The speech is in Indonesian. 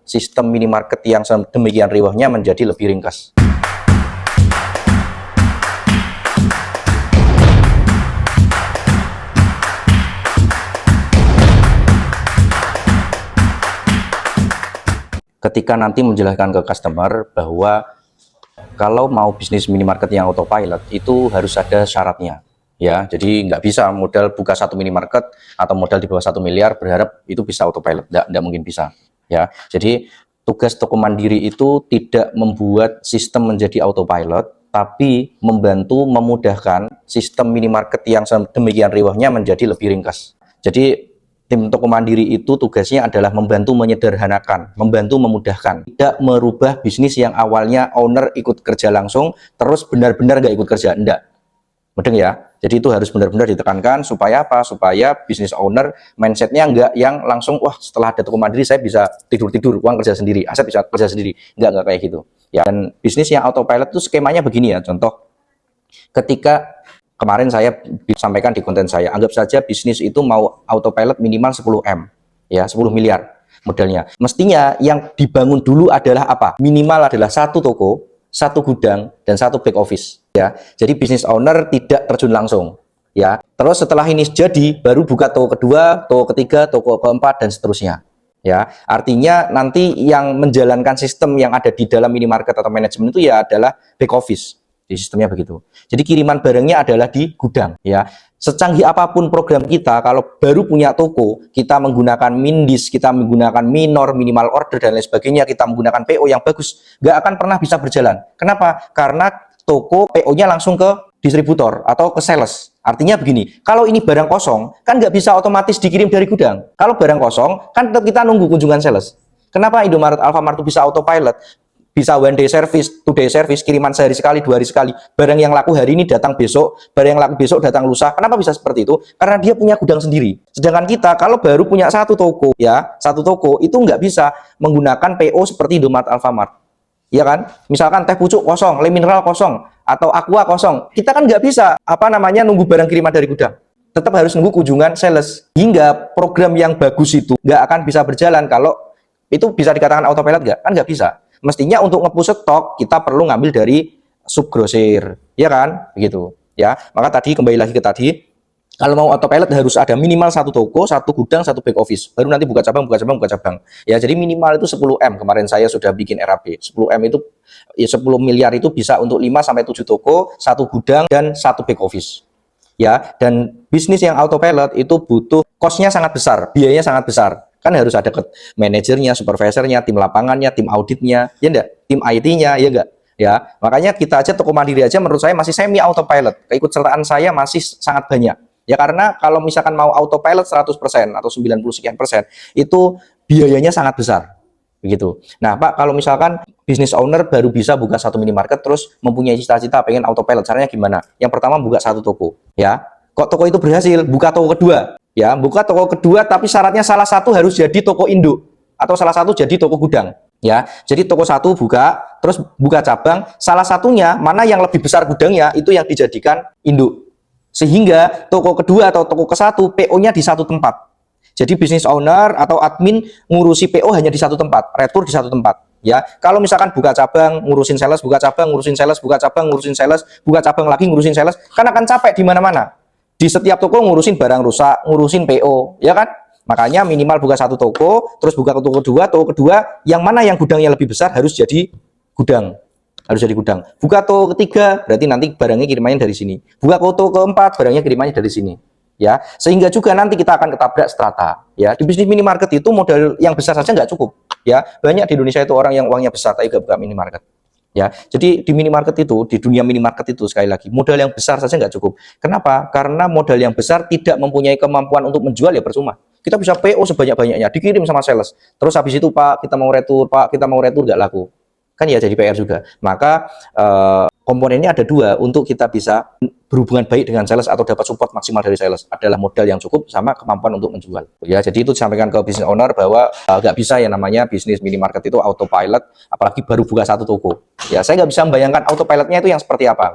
sistem minimarket yang demikian riwahnya menjadi lebih ringkas. Ketika nanti menjelaskan ke customer bahwa kalau mau bisnis minimarket yang autopilot itu harus ada syaratnya, ya. Jadi nggak bisa modal buka satu minimarket atau modal di bawah 1 miliar berharap itu bisa autopilot, nggak mungkin bisa, ya. Jadi tugas toko mandiri itu tidak membuat sistem menjadi autopilot, tapi membantu memudahkan sistem minimarket yang demikian riwahnya menjadi lebih ringkas. Jadi tim toko mandiri itu tugasnya adalah membantu menyederhanakan, membantu memudahkan, tidak merubah bisnis yang awalnya owner ikut kerja langsung, terus benar-benar nggak ikut kerja, enggak. Mudeng ya? Jadi itu harus benar-benar ditekankan, supaya apa? Supaya bisnis owner mindsetnya enggak yang langsung, wah setelah ada toko mandiri saya bisa tidur-tidur, uang kerja sendiri, aset bisa kerja sendiri. Enggak kayak gitu. Ya, dan bisnis yang autopilot itu skemanya begini ya, contoh, ketika kemarin saya sampaikan di konten saya, anggap saja bisnis itu mau autopilot minimal 10M, ya 10 miliar modalnya. Mestinya yang dibangun dulu adalah apa? Minimal adalah satu toko, satu gudang, dan satu back office. Ya, jadi bisnis owner tidak terjun langsung. Ya, terus setelah ini jadi, baru buka toko kedua, toko ketiga, toko keempat, dan seterusnya. Ya, artinya nanti yang menjalankan sistem yang ada di dalam minimarket atau manajemen itu ya adalah back office. Di sistemnya begitu. Jadi kiriman barangnya adalah di gudang, ya. Secanggih apapun program kita, kalau baru punya toko, kita menggunakan Mindis, kita menggunakan minor, minimal order dan lain sebagainya, kita menggunakan PO yang bagus, nggak akan pernah bisa berjalan. Kenapa? Karena toko PO-nya langsung ke distributor atau ke sales. Artinya begini, kalau ini barang kosong, kan nggak bisa otomatis dikirim dari gudang. Kalau barang kosong, kan tetap kita nunggu kunjungan sales. Kenapa Indomaret, Alfamart itu bisa autopilot? Bisa one day service, two day service, kiriman sehari sekali, 2 hari sekali. Barang yang laku hari ini datang besok, barang yang laku besok datang lusa. Kenapa bisa seperti itu? Karena dia punya gudang sendiri. Sedangkan kita kalau baru punya satu toko, ya, satu toko itu nggak bisa menggunakan PO seperti Indomaret, Alfamart. Ya kan? Misalkan teh pucuk kosong, le mineral kosong, atau aqua kosong. Kita kan nggak bisa, nunggu barang kiriman dari gudang. Tetap harus nunggu kunjungan sales. Hingga program yang bagus itu nggak akan bisa berjalan kalau itu bisa dikatakan autopilot nggak? Kan nggak bisa. Mestinya untuk nge-push stok kita perlu ngambil dari subgrosir, ya kan? Begitu, ya. Maka tadi kembali lagi ke tadi, kalau mau autopilot harus ada minimal satu toko, satu gudang, satu back office. Baru nanti buka cabang, buka cabang, buka cabang. Ya, jadi minimal itu 10M. Kemarin saya sudah bikin RAP. 10M itu ya 10 miliar itu bisa untuk 5 sampai 7 toko, satu gudang dan satu back office. Ya, dan bisnis yang autopilot itu butuh cost-nya sangat besar, biayanya sangat besar. Kan harus ada manajernya, supervisornya, tim lapangannya, tim auditnya, ya enggak? Tim IT-nya, ya enggak? Ya, makanya kita aja toko mandiri aja menurut saya masih semi autopilot. Keikutsertaan saya masih sangat banyak. Ya karena kalau misalkan mau autopilot 100% atau 90 sekian persen, itu biayanya sangat besar. Begitu. Nah, Pak, kalau misalkan business owner baru bisa buka satu minimarket terus mempunyai cita-cita pengen autopilot, caranya gimana? Yang pertama buka satu toko, ya. Kok toko itu berhasil, buka toko kedua. Ya, buka toko kedua tapi syaratnya salah satu harus jadi toko induk atau salah satu jadi toko gudang, ya. Jadi toko satu buka, terus buka cabang, salah satunya mana yang lebih besar gudangnya itu yang dijadikan induk. Sehingga toko kedua atau toko ke satu PO-nya di satu tempat. Jadi business owner atau admin ngurusi PO hanya di satu tempat, retur di satu tempat, ya. Kalau misalkan buka cabang, ngurusin sales, buka cabang, ngurusin sales, buka cabang, ngurusin sales, buka cabang lagi, ngurusin sales, kan akan capek di mana-mana. Di setiap toko ngurusin barang rusak, ngurusin PO, ya kan? Makanya minimal buka satu toko, terus buka ke toko kedua, yang mana yang gudangnya lebih besar harus jadi gudang. Harus jadi gudang. Buka toko ketiga, berarti nanti barangnya kirimannya dari sini. Buka toko keempat, barangnya kirimannya dari sini. Ya, sehingga juga nanti kita akan ketabrak strata. Ya, di bisnis minimarket itu modal yang besar saja nggak cukup. Ya, banyak di Indonesia itu orang yang uangnya besar tapi nggak buka minimarket. Ya, jadi di minimarket itu, di dunia minimarket itu sekali lagi modal yang besar saja nggak cukup. Kenapa? Karena modal yang besar tidak mempunyai kemampuan untuk menjual ya percuma. Kita bisa PO sebanyak-banyaknya, dikirim sama sales. Terus habis itu Pak, kita mau retur, Pak, kita mau retur nggak laku. Kan ya jadi PR juga. Maka komponennya ada dua untuk kita bisa berhubungan baik dengan sales atau dapat support maksimal dari sales adalah modal yang cukup sama kemampuan untuk menjual. Ya, jadi itu disampaikan ke business owner bahwa nggak bisa ya namanya bisnis minimarket itu autopilot, apalagi baru buka satu toko. Ya, saya nggak bisa membayangkan autopilotnya itu yang seperti apa.